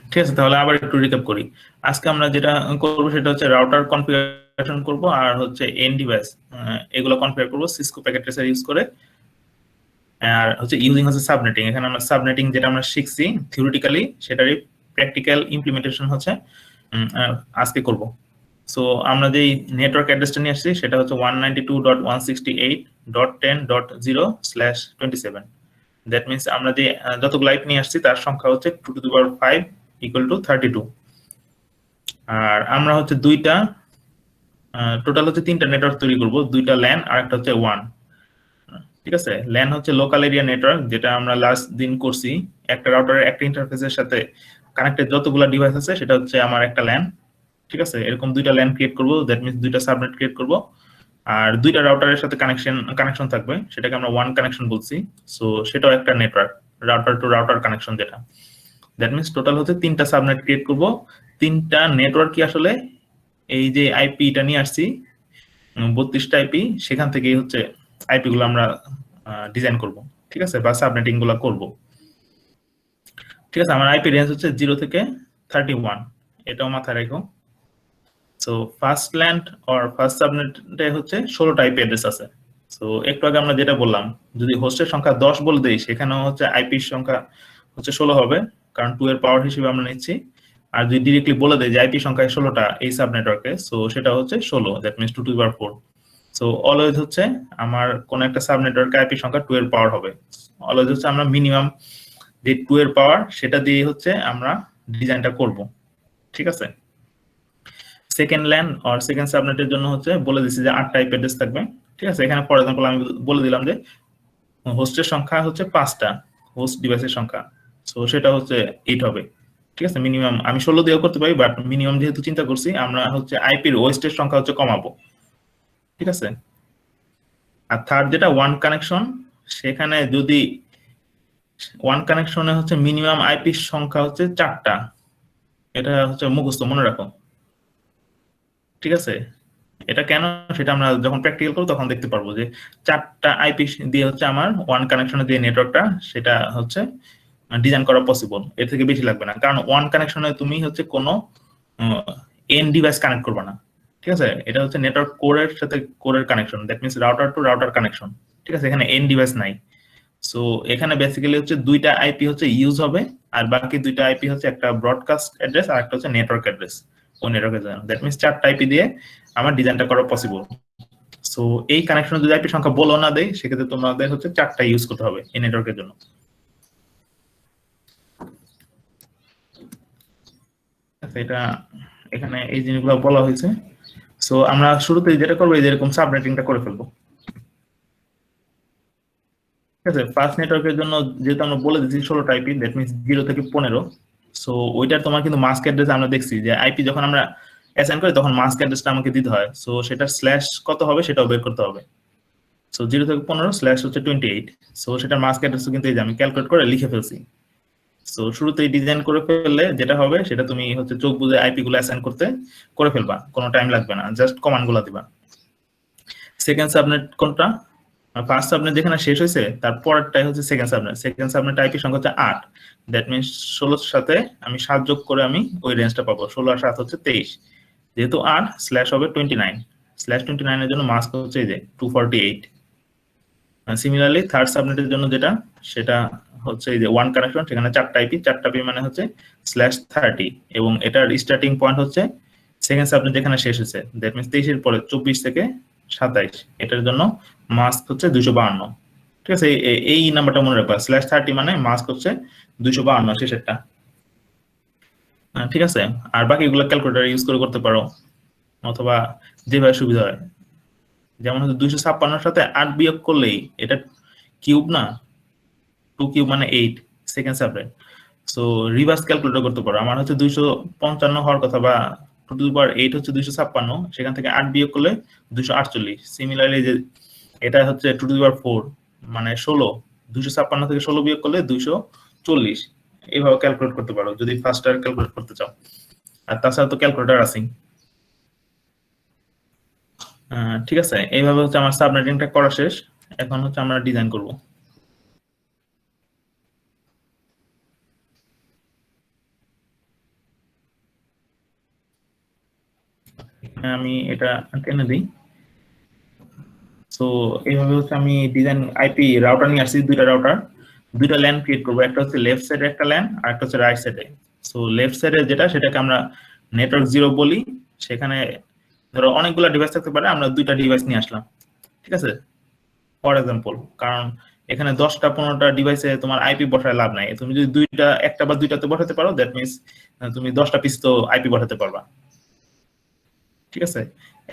ঠিক আছে, তাহলে আবার একটু রিক্যাপ করি। আজকে আমরা যেটা করবো সেটা হচ্ছে রাউটার কনফিগারেশন করব, আর হচ্ছে এন্ড ডিভাইস এগুলো কনফিগার করবো সিসকো প্যাকেট ট্রেসার ইউজ করে। আর হচ্ছে ইউজিং হচ্ছে সাবনেটিং। এখানে আমরা সাবনেটিং যেটা আমরা শিখছি থিওরিটিক্যালি, সেটারই প্র্যাকটিক্যাল ইমপ্লিমেন্টেশন হচ্ছে আজকে করব। সো আমরা যেই নেটওয়ার্ক অ্যাড্রেসটা নিয়ে আসছি সেটা হচ্ছে 192.168.10.0/27। দ্যাট মিনস আমরা যে যতগুলো আইপি নিয়ে আসছি তার সংখ্যা হচ্ছে 2^5 = 32। আর আমরা হচ্ছে দুইটা টোটাল হচ্ছে তিনটা নেটওয়ার্ক তৈরি করব, দুইটা ল্যান আর একটা হচ্ছে ওয়ান। ঠিক আছে, ল্যান হচ্ছে লোকাল এরিয়া নেটওয়ার্ক, যেটা আমরা লাস্ট দিন করছি। একটা রাউটারের একটা ইন্টারফেসের সাথে কানেক্টেড যতগুলো ডিভাইস আছে সেটা হচ্ছে আমার একটা ল্যান। ঠিক আছে, এরকম দুইটা ল্যান ক্রিয়েট করব, দ্যাট মিনস দুইটা সাবনেট ক্রিয়েট করব। আর দুইটা রাউটারের সাথে কানেকশন থাকবে, সেটাকে আমরা ওয়ান কানেকশন বলছি। সো সেটাও একটা network, router to router connection যেটা। দ্যাট মিনস টোটাল হচ্ছে তিনটা সাবনেট ক্রিয়েট করব। তিনটা নেটওয়ার্ক কি আসলে এই যে আইপিটা নিয়ে আসছি 32টা আইপি, সেখান থেকেই হচ্ছে আইপি গুলো আমরা ডিজাইন করব। ঠিক আছে, বা সাবনেটিং গুলো করব। ঠিক আছে, আমার আইপি রেঞ্জ হচ্ছে 0 থেকে 31, এটাও মাথায় রাখো। So first LAN or first সাবনেটে হচ্ছে 16টা আইপি অ্যাড্রেস আছে। সো একটু আগে আমরা যেটা বললাম, যদি হোস্টের সংখ্যা 10 বলে দেই, সেখানেও হচ্ছে আইপির সংখ্যা হচ্ছে 16 হবে, কারণ 2 এর পাওয়ার হিসেবে আমরা নিচ্ছি। আর যদি ডিরেক্টলি বলে দেয় যে আইপি সংখ্যা 16টা এই সাব নেটওয়ার্কে, সো সেটা হচ্ছে 16, দ্যাট মিনস 2^4। সো অলওয়েজ হচ্ছে আমার কোন একটা সাব নেটওয়ার্কে আইপি সংখ্যা 2 এর পাওয়ার হবে। অলওয়েজ হচ্ছে আমরা মিনিমাম যে 2 এর পাওয়ার সেটা দিয়ে হচ্ছে আমরা ডিজাইনটা করব। ঠিক আছে, সেকেন্ড ল্যান অর সেকেন্ড সাবনেটের জন্য হচ্ছে বলে দিচ্ছি যে 8টা আইপি অ্যাড্রেস থাকবে। ঠিক আছে, এখানে ফর এক্সাম্পল আমি বলে দিলাম যে হোস্টের সংখ্যা হচ্ছে 5টা, হোস্ট ডিভাইসের সংখ্যা, সো সেটা হচ্ছে 8 হবে। ঠিক আছে, মিনিমাম আমি 16 দিয়েও করতে পারি, বাট মিনিমাম যেহেতু চিন্তা করছি, আমরা হচ্ছে আইপির ওয়েস্টের সংখ্যা হচ্ছে কমাবো। ঠিক আছে, আর থার্ড যেটা ওয়ান কানেকশন, সেখানে যদি ওয়ান কানেকশনে হচ্ছে মিনিমাম আইপির সংখ্যা হচ্ছে 4টা, এটা হচ্ছে মুখস্থ মনে রাখো। ঠিক আছে, এটা কেন সেটা আমরা যখন প্র্যাকটিক্যাল করব তখন দেখতে পারবো যে 4টা আইপি দিয়ে হচ্ছে আমার ওয়ান কানেকশনের যে নেটওয়ার্কটা সেটা হচ্ছে ডিজাইন করা পসিবল। এর থেকে বেশি লাগবে না, কারণ ওয়ান কানেকশনে তুমি হচ্ছে কোনো এন ডিভাইস কানেক্ট করবে না। ঠিক আছে, এটা হচ্ছে নেটওয়ার্ক কোরের সাথে কোরের connection, that means router to router connection. ঠিক আছে, এখানে এন ডিভাইস নাই। সো এখানে বেসিক্যালি হচ্ছে দুইটা আইপি হচ্ছে ইউজ হবে, আর বাকি দুইটা আইপি হচ্ছে একটা ব্রডকাস্ট অ্যাড্রেস আর একটা হচ্ছে নেটওয়ার্ক অ্যাড্রেস। ওই নেটওয়ার্কের জন্য দ্যাট মিনস 4টা আইপি দিয়ে আমার ডিজাইনটা করা পসিবল। সো এই কানেকশনে যদি আইপি সংখ্যা বলো না দেয়, সেক্ষেত্রে তোমাদের হচ্ছে 4টা ইউজ করতে হবে এই নেটওয়ার্কের জন্য। এটা এখানে এই জিনিসগুলো বলা হয়েছে। সো আমরা শুরুতে যেটা করবো এই যেরকম সাবনেটিংটা করে ফেলবো। ঠিক আছে, ফার্স্ট নেটওয়ার্কের জন্য যেহেতু আমরা বলে দিচ্ছি 16টা আইপি, দ্যাট মিনস 0 থেকে 15। সো ওইটার তোমার কিন্তু মাস্ক অ্যাড্রেস আমরা দেখছি যে আইপি যখন আমরা অ্যাসাইন করি তখন মাস্ক অ্যাড্রেসটা আমাকে দিতে হয়। সো সেটার স্ল্যাশ কত হবে সেটাও বের করতে হবে। সো 0 থেকে 15 স্ল্যাশ হচ্ছে 28। সো সেটার মাস্ক অ্যাড্রেসও কিন্তু এই যে আমি ক্যালকুলেট করে লিখে ফেলছি। সো শুরুতেই ডিজাইন করে ফেললে যেটা হবে সেটা তুমি হচ্ছে চোখ বুঝে আইপি গুলো অ্যাসাইন করে ফেলবা, কোনো টাইম লাগবে না, জাস্ট কমান্ড গুলো দিবা। সেকেন্ড সাবনেট কোনটা? ফার্স্ট সাবনেট যেখানে শেষ হয়েছে তার পরেরটাই হচ্ছে second subnet. Second subnet IP সংখ্যা হচ্ছে 8, দ্যাট মিনস 16 সাথে আমি 7 যোগ করে আমি ওই রেঞ্জটা পাবো। 16 আর 7 হচ্ছে 23, যেহেতু 8 স্ল্যাশ হবে 29, স্ল্যাশ 29 এর জন্য মাস্ক হচ্ছে এই যে 248। সিমিলারলি থার্ড সাবনেটের জন্য যেটা সেটা হচ্ছে এই যে ওয়ান কানেকশন, সেখানে 4টা আইপি, 4টা আইপি মানে হচ্ছে /30, এবং এটার স্টার্টিং পয়েন্ট হচ্ছে সেকেন্ড সাবনেট যেখানে শেষ হচ্ছে, দ্যাট মিনস 23 এর পরে 24 থেকে 27, এটার জন্য মাস্ক হচ্ছে 252। ঠিক আছে, এই নাম্বারটা মনে রাখবা, /30 মানে মাস্ক হচ্ছে 252 শেষেরটা। ঠিক আছে, আর বাকিগুলো ক্যালকুলেটর ইউজ করে করতে পারো, অথবা যেভাবে সুবিধা হয়। যেমন হচ্ছে 256 সাথে 8 বিয়োগ করলেই এটা কিউব না, 2 কিউব মানে 8 second subnet. So reverse calculator করতে পারো। আমার হচ্ছে 255 হওয়ার কথা, বা 2^8 হচ্ছে 256, সেখান থেকে 8 বিয়োগ করলে 248। সিমিলারলি যে এটা হচ্ছে 2^4 মানে 16, 256 থেকে 16 বিয়োগ করলে 240। এইভাবে ক্যালকুলেট করতে পারো যদি ফাস্টার ক্যালকুলেট করতে চাও। আর তাছাড়া তো ক্যালকুলেটর আছেই। ঠিক আছে, এইভাবে হচ্ছে আমার সাবনেটিংটা করা শেষ। এখন হচ্ছে আমরা ডিজাইন করব। আমি এটা টেনে দিই। সো এইভাবে হচ্ছে আমি ডিজাইন আইপি রাউটার নিয়ে আসছি, দুইটা ল্যান ক্রিয়েট করবো, একটা হচ্ছে লেফট সাইডে একটা ল্যান আর একটা হচ্ছে রাইট সাইডে। সো লেফট সাইডে যেটা সেটাকে আমরা নেটওয়ার্ক 0 বলি, সেখানে ধরো অনেকগুলো ডিভাইস থাকতে পারে, আমরা দুইটা ডিভাইস নিয়ে আসলাম, ঠিক আছে, ফর এক্সাম্পল। কারণ এখানে 10টা 15টা ডিভাইসে তোমার আইপি বসায় লাভ নাই, তুমি যদি একটা বা দুইটাতে বসাতে পারো, দ্যাট মিনস তুমি 10টা পিস তো আইপি বসাতে পারবা, ঠিক আছে।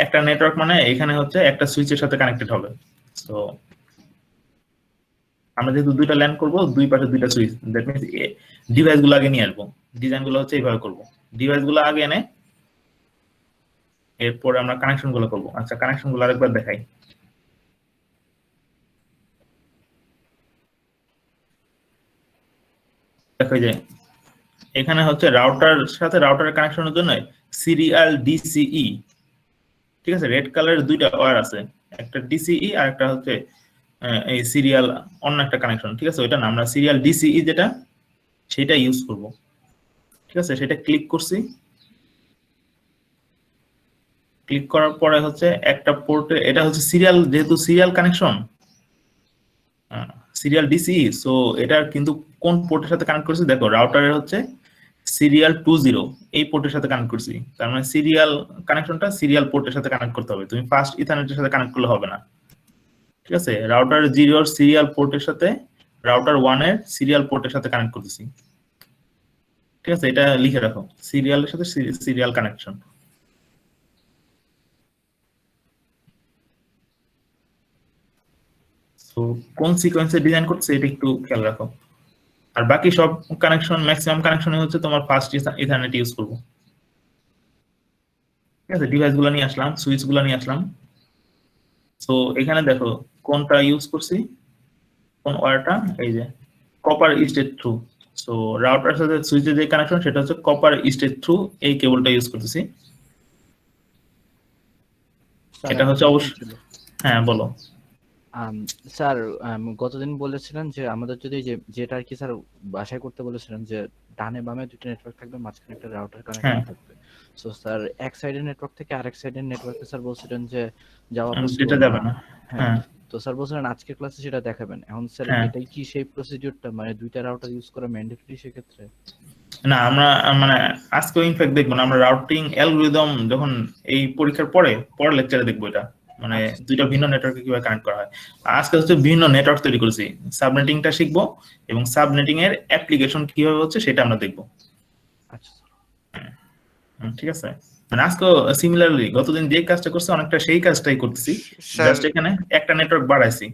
একটা নেটওয়ার্ক মানে এখানে হচ্ছে একটা সুইচের সাথে কানেক্টেড হবে। তো আমরা যেহেতু দুইটা ল্যান করবো, দুই পাশে দুইটা সুইচ, দ্যাট মিনস ডিভাইস গুলো আগে নিয়ে আসবো। ডিজাইন গুলো হচ্ছে এইভাবে করবো, ডিভাইস গুলো আগে এনে এরপরে আমরা কানেকশন গুলো করবো। আচ্ছা, কানেকশন গুলো আরেকবার দেখাই। দেখো যে এখানে হচ্ছে রাউটার সাথে রাউটারের কানেকশনের জন্য সিরিয়াল ডিসিই, ঠিক আছে, রেড কালারের দুইটা ওয়্যার আছে, একটা ডিসিই আর একটা হচ্ছে এই সিরিয়াল অন্য একটা কানেকশন, ঠিক আছে। ওইটা না, আমরা সিরিয়াল ডিসিই যেটা সেটা ইউজ করব, ঠিক আছে। সেটা ক্লিক করছি, ক্লিক করার পরে হচ্ছে একটা পোর্টে, এটা হচ্ছে সিরিয়াল, যেহেতু serial connection, serial DCE, so এটার কিন্তু কোন পোর্টের সাথে কানেক্ট করছি দেখো, রাউটারের হচ্ছে সিরিয়াল 20 এই পোর্টের সাথে কানেক্ট করছি। তার মানে সিরিয়াল কানেকশনটা সিরিয়াল পোর্টের সাথে কানেক্ট করতে হবে, তুমি ফাস্ট ইথারনেটের সাথে কানেক্ট করলে হবে না, ঠিক আছে। রাউটার 0 সিরিয়াল পোর্টের সাথে রাউটার 1 এর সিরিয়াল পোর্টের সাথে কানেক্ট করতেছি, ঠিক আছে। এটা লিখে রাখো, সিরিয়ালের সাথে সিরিয়াল কানেকশন। তো কোন সিকোয়েন্সে ডিজাইন করছে এটা একটু খেয়াল রাখো। আর বাকি সব কানেকশন, ম্যাক্সিমাম কানেকশনে হচ্ছে তোমার ফাস্ট ইথারনেট ইউজ করবো, ঠিক আছে। ডিভাইস গুলো নিয়ে আসলাম, সুইচ গুলো নিয়ে আসলাম। তো এখানে দেখো কোনটা ইউজ করছি, কোন ওয়্যারটা, এই যে copper state through. So router সাথে সুইচের যে কানেকশন সেটা হচ্ছে কপার স্টেট থ্রু, এই কেবলটা ইউজ করতেছি। স্যার এটা একটা হচ্ছে কোশ্চেন অবশ্যই, ছিল। হ্যাঁ বলো। স্যার গতদিন বলেছিলেন যে আমাদের যদি যেটা আর কি স্যার বাসায় করতে বলেছিলেন যে ডানে বামে দুটো নেটওয়ার্ক থাকবে, মাঝখানে একটা রাউটার কানেকশন হ্যাঁ, থাকবে। সো স্যার এক সাইডের নেটওয়ার্ক থেকে আরেক সাইডের নেটওয়ার্কে স্যার বলছিলেন যে যাওয়া যেটা পসিবল না। যাবে না। হ্যাঁ, হ্যাঁ, তো স্যার বলছিলেন আজকের ক্লাসে সেটা দেখাবেন। এখন স্যার হ্যাঁ, এটাই কি সেই প্রসিডিউরটা, মানে দুইটা রাউটার ইউজ করা ম্যান্ডেটরি সেক্ষেত্রে? না আমরা মানে আজকে ইনফ্যাক্ট দেখবো না, আমরা রাউটিং অ্যালগরিদম যখন এই পরীক্ষার পরে লেকচারে দেখবো এটা, মানে আচ্ছা দুইটা ভিন্ন নেটওয়ার্কে কিভাবে কানেক্ট করা হয়। আজকে হচ্ছে বিভিন্ন নেটওয়ার্ক তৈরি করেছি, সাবনেটিংটা শিখবো এবং সাবনেটিং এর অ্যাপ্লিকেশন কিভাবে হচ্ছে সেটা আমরা দেখবো, আচ্ছা ঠিক আছে। মানে আজকে সিমিলারলি গতদিন যে কাজটা করছে অনেকটা সেই কাজটাই করতেছি, স্যার জাস্ট এখানে একটা নেটওয়ার্ক বাড়াইছি,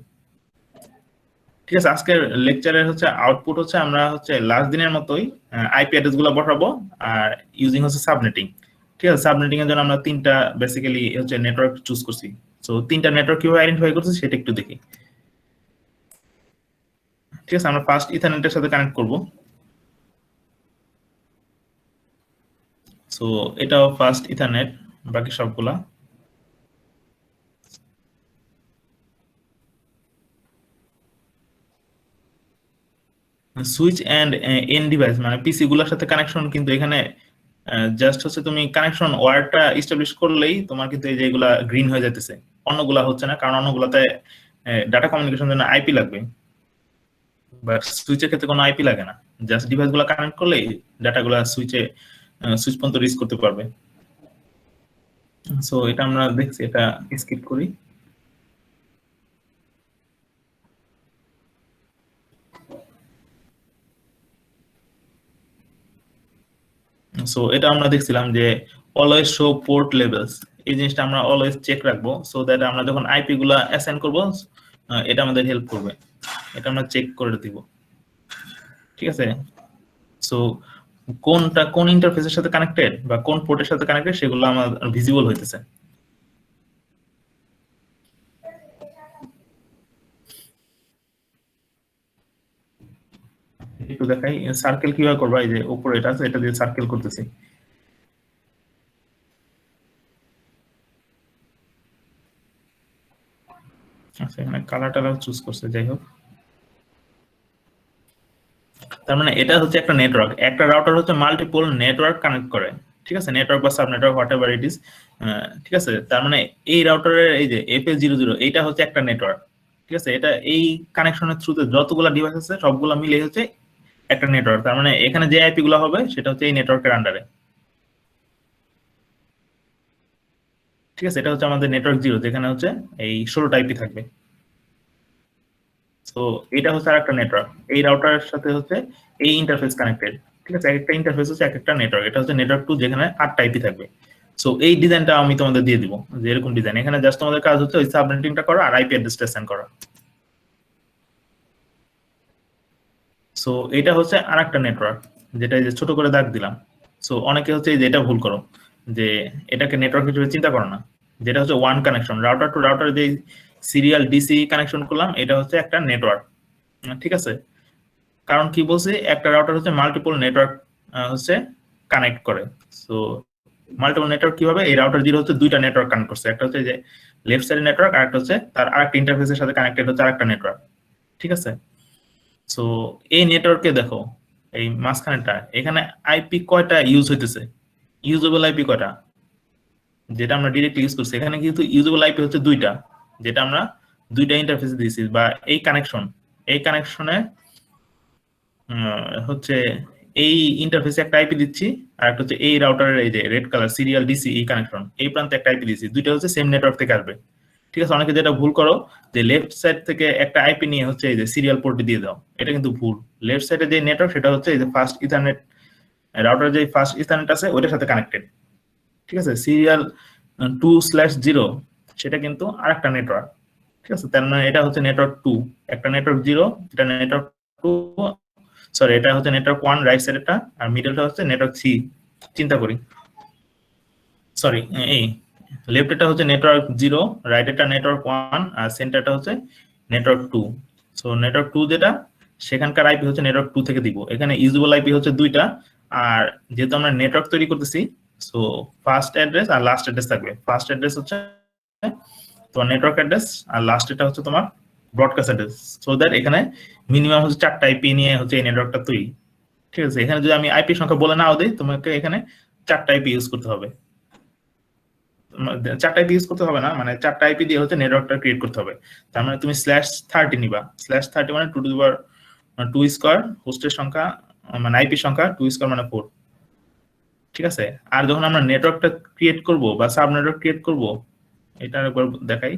ঠিক আছে। আজকের লেকচারের হচ্ছে আউটপুট হচ্ছে আমরা হচ্ছে লাস্ট দিনের মতোই আইপি অ্যাড্রেস গুলো বসাবো আর ইউজিং হচ্ছে সাবনেটিং, ঠিক আছে। সাবনেটিং এর জন্য আমরা তিনটা বেসিক্যালি হচ্ছে নেটওয়ার্ক চুজ করছি। সো তিনটা নেটওয়ার্ক কিভাবে আইডেন্টিফাই করছি সেটা একটু দেখি, ঠিক আছে। আমরা ফার্স্ট ইথারনেটের সাথে কানেক্ট করব। সো এটাও ফার্স্ট ইথারনেট, বাকি সবগুলা সুইচ এন্ড এন ডিভাইস, মানে পিসি গুলোর সাথে কানেকশন। কিন্তু এখানে জাস্ট হচ্ছে তুমি কানেকশন ওয়্যারটা এস্টাবলিশ করলেই তোমার কিন্তু এই যে এগুলা গ্রিন হয়ে যাইতেছে, অন্যগুলা হচ্ছে না, কারণ অন্যগুলাতে ডাটা কমিউনিকেশন জন্য আইপি লাগবে, বাট সুইচের ক্ষেত্রে কোনো আইপি লাগে না, জাস্ট ডিভাইস গুলা কানেক্ট করলেই ডাটাগুলা সুইচ পর্যন্ত রিচ করতে পারবে। সো এটা আমরা দেখছি, এটা স্কিপ করি। সো এটা আমরা দেখছিলাম যে অলওয়েজ শো পোর্ট লেভেলস, এই জিনিসটা আমরা অলওয়েজ চেক রাখবো, সো দ্যাট আমরা যখন আইপি গুলা অ্যাসাইন করব এটা আমাদের হেল্প করবে, এটা আমরা চেক করে দিব, ঠিক আছে। সো কোন ইন্টারফেসের সাথে কানেক্টেড বা কোন পোর্টের সাথে কানেক্টেড সেগুলো আমার ভিজিবল হইতেছে। একটু দেখাই সার্কেল কিভাবে করবা, এই যে উপরে এটা আছে, এটা দিয়ে সার্কেল করতেছি। আচ্ছা, এখানে কালার টালার চুজ করছে, যাই হোক। তার মানে এটা হচ্ছে একটা নেটওয়ার্ক, একটা রাউটার হচ্ছে মাল্টিপল নেটওয়ার্ক কানেক্ট করে, ঠিক আছে, নেটওয়ার্ক বা sub network what ever it is. ঠিক আছে, তার মানে এই রাউটারের এই যে FA00 এইটা হচ্ছে একটা নেটওয়ার্ক। ঠিক আছে, এটা এই কানেকশনের থ্রুতে যতগুলো ডিভাইস আছে সবগুলো মিলে হচ্ছে একটা নেটওয়ার্ক। তার মানে এখানে যে আইপি গুলো হবে সেটা হচ্ছে এই নেটওয়ার্কের আন্ডারে। ঠিক আছে, এটা হচ্ছে আমাদের নেটওয়ার্ক 0, যেখানে হচ্ছে এই 16টা আইপি থাকবে। তো এটা হচ্ছে আরেকটা নেটওয়ার্ক, এই রাউটারের সাথে হচ্ছে এই ইন্টারফেস কানেক্টেড। ঠিক আছে, একটা ইন্টারফেস হচ্ছে একটা নেটওয়ার্ক, এটা হচ্ছে নেটওয়ার্ক 2, যেখানে 8টা আইপি থাকবে। সো এই ডিজাইনটা আমি তোমাদের দিয়ে দিব, যে এরকম ডিজাইন। এখানে জাস্ট তোমাদের কাজ হচ্ছে ওই সাবনেটিংটা করা আর আইপি অ্যাড্রেসটা সেন্ড করা। সো এটা হচ্ছে আরেকটা নেটওয়ার্ক, যেটা এই যে ছোট করে দাগ দিলাম। সো অনেকে হচ্ছে এই যে এটা ভুল করো, যে এটাকে নেটওয়ার্ক হিসেবে চিন্তা করো না, যেটা হচ্ছে ওয়ান কানেকশন, রাউটার টু রাউটার যে সিরিয়াল ডিসি কানেকশন করলাম, এটা হচ্ছে একটা নেটওয়ার্ক। ঠিক আছে, কারণ কি বলছি, একটা রাউটার হচ্ছে মাল্টিপল নেটওয়ার্ক হচ্ছে কানেক্ট করে। সো মাল্টিপল নেটওয়ার্ক কিভাবে, এই রাউটার 0 হচ্ছে দুইটা নেটওয়ার্ক কানেক্ট করছে, একটা হচ্ছে যে লেফট সাইডের নেটওয়ার্ক, আর একটা হচ্ছে তার আরেকটা ইন্টারফেসের সাথে কানেক্টেড হচ্ছে আরেকটা নেটওয়ার্ক। ঠিক আছে, সো এই নেটওয়ার্কে দেখো এই মাঝখানেটা, এখানে আইপি কয়টা ইউজ হইতেছে, ইউজেবল আইপি কয়টা, যেটা আমরা ডিরেক্টলি ইউজ করছি। এখানে কিন্তু ইউজেবল আইপি হচ্ছে দুইটা, যেটা আমরা দুইটা ইন্টারফেসে দিয়েছি, বা এই কানেকশনে হচ্ছে এই ইন্টারফেসে একটা আইপি দিচ্ছি, আর একটা হচ্ছে এই রাউটারের এই যে রেড কালার সিরিয়াল ডিসি এই কানেকশন, এই প্রান্তে একটা আইপি দিচ্ছি, দুইটা হচ্ছে সেম নেটওয়ার্ক থেকে আসবে। ঠিক আছে, অনেকে যেটা ভুল করো, যে লেফট সাইড থেকে একটা আইপি নিয়ে হচ্ছে এই যে সিরিয়াল পোর্টে দিয়ে দাও, এটা কিন্তু ভুল। লেফট সাইডে যে নেটওয়ার্ক সেটা হচ্ছে এই যে ফার্স্ট ইথারনেট রাউটার, যে ফার্স্ট ইথারনেট আছে ওইটার সাথে কানেক্টেড। ঠিক আছে, সিরিয়াল 2/0 সেটা কিন্তু আরেকটা নেটওয়ার্ক। ঠিক আছে, তার মানে এটা হচ্ছে নেটওয়ার্ক 2, একটা নেটওয়ার্ক 0, এটা নেটওয়ার্ক 2, সরি এটা হচ্ছে নেটওয়ার্ক 1 রাইট সাইডেরটা, আর মিডলটা হচ্ছে নেটওয়ার্ক 3। চিন্তা করি, সরি এই লেফটটা হচ্ছে নেটওয়ার্ক 0, রাইটেরটা নেটওয়ার্ক 1, আর সেন্টারটা হচ্ছে নেটওয়ার্ক 2। সো নেটওয়ার্ক 2 যেটা, সেখানকার আইপি হচ্ছে নেটওয়ার্ক 2 থেকে দিব। এখানে ইউজেবল আইপি হচ্ছে দুইটা, আর যেহেতু আমরা নেটওয়ার্ক তৈরি করতেছি, সো ফার্স্ট অ্যাড্রেস আর লাস্ট অ্যাড্রেস থাকবে। ফার্স্ট অ্যাড্রেস হচ্ছে তোমার নেটওয়ার্ক অ্যাড্রেস, আর লাস্ট এটা হচ্ছে তোমার ব্রডকাস্ট অ্যাড্রেস। সো দ্যাট এখানে মিনিমাম হচ্ছে 4টা আইপি নিয়ে হচ্ছে এই নেটওয়ার্কটা তৈরি। ঠিক আছে, এখানে যদি আমি আইপি সংখ্যা বলে নাও দিই, তোমাকে এখানে 4টা আইপি ইউজ করতে হবে। 4টা আইপি ইউজ করতে হবে না, মানে 4টা আইপি দিয়ে হচ্ছে নেটওয়ার্কটা ক্রিয়েট করতে হবে। তার মানে তুমি /30 নিবা, /30 মানে 2 স্কয়ার, হোস্টের সংখ্যা মানে আইপি সংখ্যা 2 স্কয়ার মানে 4। ঠিক আছে, আর যখন আমরা নেটওয়ার্কটা ক্রিয়েট করব বা সাব নেটওয়ার্ক ক্রিয়েট করব, এটা একবার দেখাই।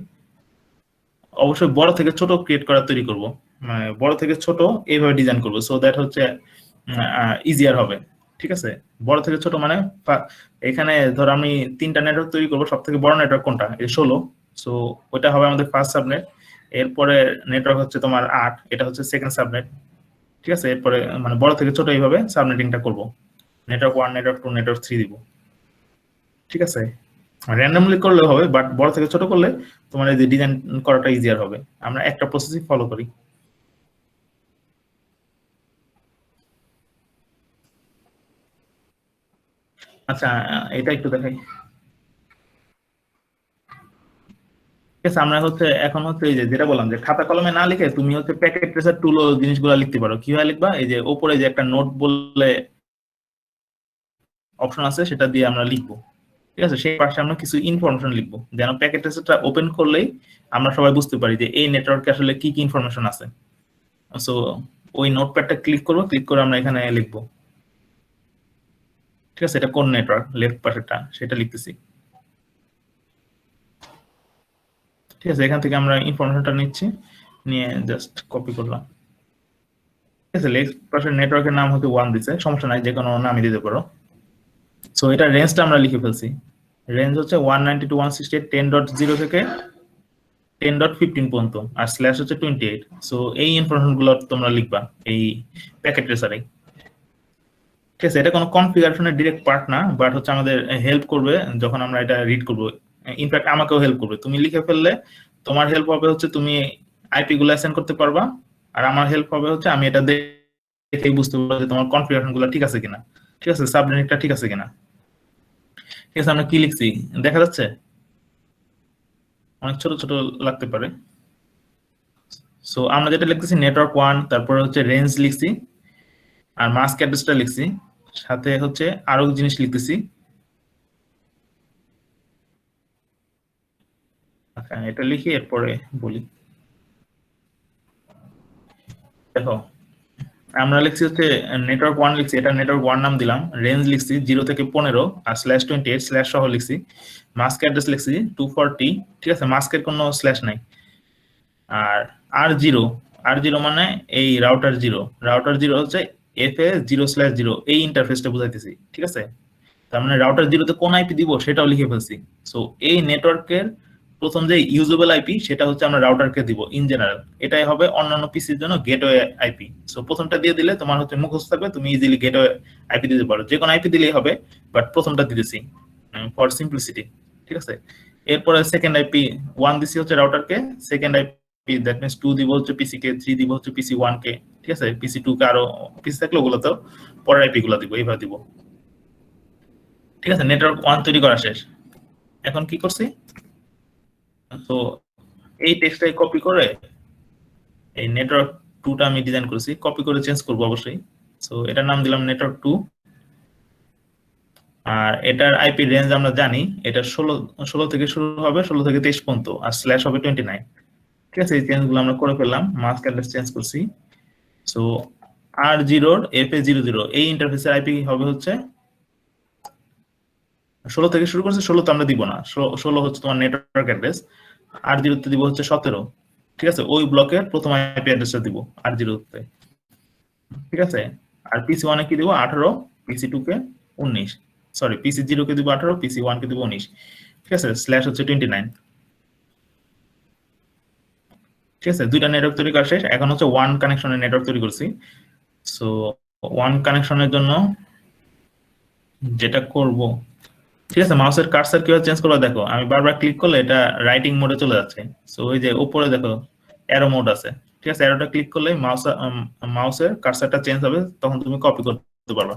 অবশ্যই বড় থেকে ছোট ক্রিয়েট করা তৈরি করব, মানে বড় থেকে ছোট এইভাবে ডিজাইন করব, সো দ্যাট হচ্ছে ইজিয়ার হবে। ঠিক আছে, বড় থেকে ছোট মানে এখানে ধর আমি 3টা নেটওয়ার্ক তৈরি করব, সব থেকে বড় নেটওয়ার্ক কোনটা, এই 16। সো ওটা হবে আমাদের ফার্স্ট সাবনেট। এরপরে নেটওয়ার্ক হচ্ছে তোমার 8, এটা হচ্ছে সেকেন্ড সাবনেট। ঠিক আছে, এরপরে মানে বড় থেকে ছোট এইভাবে সাবনেটিংটা করব, নেটওয়ার্ক 1, নেটওয়ার্ক 2, নেটওয়ার্ক 3 দিব। ঠিক আছে, র্যান্ডমলি করলেও হবে, বাট বড় থেকে ছোট করলে তোমার এই যে ডিজাইন করাটা ইজিয়ার হবে। আমরা একটা প্রসেসই ফলো করি। আচ্ছা, এটা একটু দেখাই। ঠিক আছে, আমরা হচ্ছে এখন হচ্ছে এই যে যেটা বললাম, যে খাতা কলমে না লিখে তুমি হচ্ছে প্যাকেট ট্রেসার টুল ও জিনিসগুলো লিখতে পারো। কিভাবে লিখবা, এই যে উপরে যে একটা নোট বলে অপশন আছে, সেটা দিয়ে আমরা লিখবো। ঠিক আছে, সেই পাশে আমরা কিছু ইনফরমেশন লিখবো, যেন প্যাকেট ট্রেসারটা ওপেন করলেই আমরা সবাই বুঝতে পারি যে এই নেটওয়ার্কে আসলে কি কি ইনফরমেশন আছে। সো ওই নোটপ্যাডটা ক্লিক করবো, ক্লিক করে আমরা এখানে লিখবো। ঠিক আছে, এটা কোন নেটওয়ার্ক, লেফট পাশেরটা, সেটা লিখতেছি। ঠিক আছে, এখান থেকে আমরা ইনফরমেশনটা নিচ্ছি, নিয়ে জাস্ট কপি করলাম। ঠিক আছে, লেফট পাশের নেটওয়ার্কের নাম হচ্ছে 1 দিছে, সমস্যা নাই, যে কোনো নামই দিতে পারো। সো এটা রেঞ্জটা আমরা লিখে ফেলছি, রেঞ্জ হচ্ছে 192.168.10.0 থেকে 10.15 পর্যন্ত, আর স্ল্যাশ হচ্ছে 28। সো এই ইনফরমেশন গুলো তোমরা লিখবা এই প্যাকেট ট্রেসারে। ঠিক আছে, এটা কোনো কনফিগারেশনের ডিরেক্ট পার্ট না, বাট হচ্ছে আমাদের হেল্প করবে যখন আমরা এটা রিড করব। ইনফ্যাক্ট আমাকেও হেল্প করবে, তুমি লিখে ফেললে তোমার হেল্প হবে হচ্ছে তুমি আইপি গুলো অ্যাসাইন করতে পারবা, আর আমার হেল্প হবে হচ্ছে আমি এটা দেখেই বুঝতে পারবো যে তোমার কনফিগারেশন গুলো ঠিক আছে কিনা। ঠিক আছে, সাবনেটটা ঠিক আছে কিনা। ঠিক আছে, আমরা কি লিখছি দেখা যাচ্ছে, অনেক ছোট ছোট লাগতে পারে। সো আমরা যেটা লিখতেছি নেটওয়ার্ক 1, তারপরে হচ্ছে রেঞ্জ লিখছি, আর মাস্ক অ্যাড্রেসটা লিখছি, সাথে হচ্ছে আরো জিনিস লিখতেছি, এটা লিখি এরপরে বলি। দেখো আমরা লিখছি হচ্ছে নেটওয়ার্ক 1 লিখছি, এটা নেটওয়ার্ক 1 নাম দিলাম, রেঞ্জ লিখছি 0 থেকে 15 আর /28 স্ল্যাশ সহ লিখছি, মাস্ক অ্যাড্রেস লিখছি 240, ঠিক আছে, মাস্কের কোনো স্ল্যাশ নাই। আর R0 মানে এই রাউটার 0 হচ্ছে FA0/0 এই ইন্টারফেসটা বুঝাইতেছি, ঠিক আছে। তার মানে রাউটার 0 কোন আইপি দিব সেটাও লিখে ফেলছি। সো এই নেটওয়ার্কের প্রথম যে ইউজেবল আইপি সেটা হচ্ছে আমরা রাউটারকে দিব ইন জেনারেল, এটাই হবে অন্যান্য পিসির জন্য গেটওয়ে আইপি। সো প্রথমটা দিয়ে দিলে তোমার হচ্ছে মুখস্থ থাকবে, তুমি ইজিলি গেটওয়ে আইপি দিতে পারো, যে কোনো আইপি দিলেই হবে, বাট প্রথমটা দিতেছি ফর সিম্পলিসিটি, ঠিক আছে। এরপরে সেকেন্ড আইপি 1 দিছি হচ্ছে রাউটারকে, সেকেন্ড আইপি দ্যাট মিন্স 2 দিব হচ্ছে পিসি কে, 3 দিব হচ্ছে পিসি 1 কে, ঠিক আছে। পিসি 2 কে আরো পিসি থাকলে ওগুলোতেও পরের আইপি গুলো দিব, এইভাবে দিব, ঠিক আছে। নেটওয়ার্ক 1 তৈরি করা শেষ। এখন কি করছি, তো এই টেক্সটটাই কপি করে এই নেটওয়ার্ক 2টা আমি ডিজাইন করেছি, কপি করে চেঞ্জ করব অবশ্যই। সো এটার নাম দিলাম নেটওয়ার্ক 2, আর এটার আইপি রেঞ্জ আমরা জানি, এটা 16 থেকে শুরু হবে, 16 থেকে 23 পর্যন্ত, আর স্ল্যাশ হবে 29, ঠিক আছে। এই চেঞ্জগুলো আমরা করে ফেললাম, মাস্ক অ্যাড্রেস চেঞ্জ করছি। সো R0 FA00 এই ইন্টারফেসের আইপি হবে হচ্ছে 16 থেকে শুরু করছে, 16 তো আমরা দিব না, 16 হচ্ছে তোমার নেটওয়ার্ক অ্যাড্রেস, R0 তে দিব হচ্ছে 17, ঠিক আছে। ওই ব্লকের প্রথম আইপি অ্যাড্রেসটা দিব R0 তে, ঠিক আছে। আর পিসি 1 এ কি দিব 18, পিসি 2 কে 19, সরি পিসি 0 কে দিব 18, পিসি 1 কে দিব 19, ঠিক আছে। স্ল্যাশ হচ্ছে 29, ঠিক আছে। দুইটা নেটওয়ার্ক তৈরি করা শেষ। এখন হচ্ছে 1 কানেকশনের নেটওয়ার্ক তৈরি করছি। সো 1 কানেকশনের জন্য যেটা করব, ঠিক আছে, মাউসের কার্সার কিভাবে চেঞ্জ করবো দেখো, আমি বারবার ক্লিক করলে এটা রাইটিং মোডে চলে যাচ্ছে। সো ওই যে উপরে দেখো অ্যারো মোড আছে, ঠিক আছে, অ্যারোটা ক্লিক করলে মাউসের কার্সারটা চেঞ্জ হবে, তখন তুমি কপি করতে পারবা।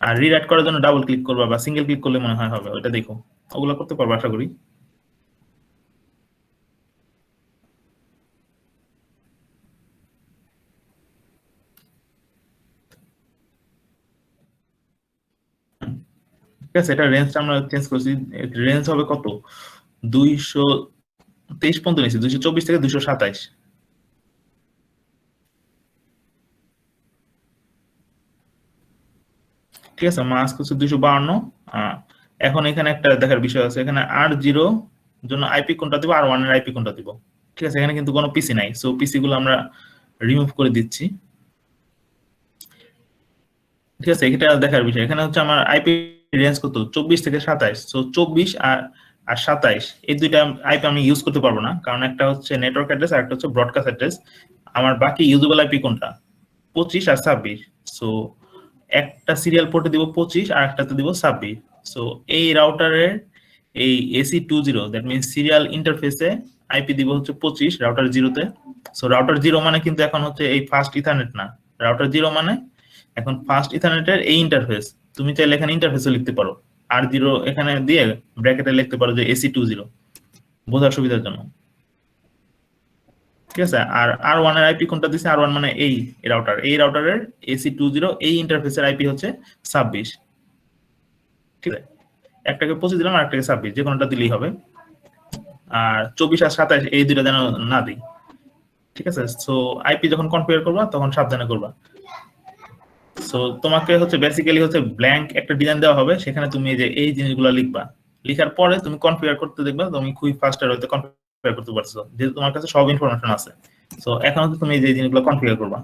আর রিরাইট করার জন্য ডাবল ক্লিক করবা বা সিঙ্গেল ক্লিক করলে মনে হয় হবে, ওইটা দেখো, ওগুলো করতে পারবা আশা করি। ঠিক আছে, এটা রেঞ্জটা আমরা চেঞ্জ করছি, রেঞ্জ হবে কত 223 পর্যন্ত নিয়েছি, 224 থেকে 227, ঠিক আছে। মাস্ক হচ্ছে 252। এখন এখানে একটা দেখার বিষয় আছে, এখানে R0 জন্য আইপি কোনটা দিব, R1 এর আইপি কোনটা দিব, ঠিক আছে। এখানে কিন্তু কোনো পিসি নাই, সো পিসি গুলো আমরা রিমুভ করে দিচ্ছি, ঠিক আছে। এটা দেখার বিষয়, এখানে হচ্ছে আমার আইপি রেঞ্জ কত 24 থেকে 27, সো 24 আর 27 এই দুইটা আইপি আমি ইউজ করতে পারবো না, কারণ একটা হচ্ছে নেটওয়ার্ক অ্যাড্রেস আর একটা হচ্ছে ব্রডকাস্ট অ্যাড্রেস। আমার বাকি ইউজেবল আইপি কোনটা 25 আর 26, সো একটা সিরিয়াল পোর্টে দিব 25 আর একটাতে দিব 26। সো এই রাউটারের এই AC20 দ্যাট মিন্স সিরিয়াল ইন্টারফেসে আইপি দিব হচ্ছে 25 রাউটার 0 তে। সো রাউটার 0 মানে কিন্তু এখন হচ্ছে এই ফাস্ট ইথারনেট না, রাউটার 0 মানে এখন ফাস্ট ইথারনেটের এই ইন্টারফেস। তুমি চাইলে এখানে ইন্টারফেসও লিখতে পারো, R0 এখানে দিয়ে ব্র্যাকেটে লিখতে পারো যে AC20 বোঝার সুবিধার জন্য, ঠিক আছে। আর R1 এর আইপি কোনটা দিছে, R1 মানে এই রাউটার, এই রাউটারের AC20 এই ইন্টারফেসের আইপি হচ্ছে 26, ঠিক আছে। একটাকে 25 দিলাম আর একটাকে 26, যে কোনোটা দিলেই হবে। আর 24 আর 27 এই দুইটা যেন না দিই, ঠিক আছে। সো আইপি যখন কনফিগার করবা তখন সাবধানে করবা। সো তোমাকে হচ্ছে বেসিক্যালি হচ্ছে ব্ল্যাঙ্ক একটা ডিজাইন দেওয়া হবে, সেখানে তুমি এই যে এই জিনিসগুলো লিখবা, লিখার পরে তুমি কনফিগার করতে দেখবা তুমি খুবই ফাস্টার হয়তো কনফিগার করতে পারছো, যেহেতু তোমার কাছে সব ইনফরমেশন আছে। সো এখন হচ্ছে তুমি এই যে জিনিসগুলো কনফিগার করবা।